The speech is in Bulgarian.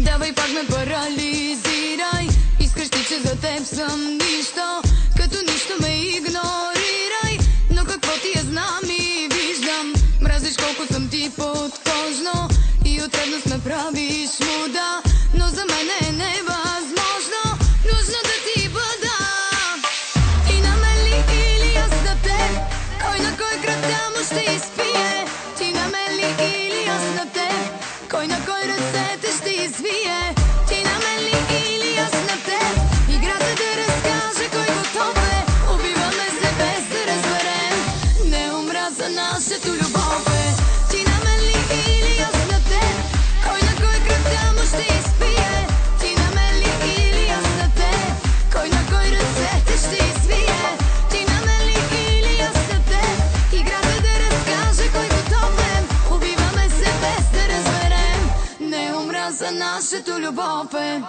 Давай пак ме парализирай. Искаш ти, че за теб съм нищо, като нищо ме игнорирай. Но какво ти я знам и виждам, мразиш колко съм ти подкожно и от ревност ме правиш луда, но за мен е невъзможно. Нужно да ти бъда. Ти на мен ли или аз на теб? Кой на кой кръвта му ще изпие? Ти на мен ли или аз на теб? Кой на кой ръцете ще извие? Ти на мен ли или аз на теб? Играта да разкаже кой готов е. Убиваме се без да разберем. Не умра за нашето любов е. Ти на мен ли или аз на теб? Кой на кой кръвта му ще изпие? Ти на мен ли или аз на теб? Кой на кой ръцете ще извие? Ти на мен ли или аз на теб? Играта да разкаже кой готов е. Убиваме се без да разберем. Не умра за нашето любов е.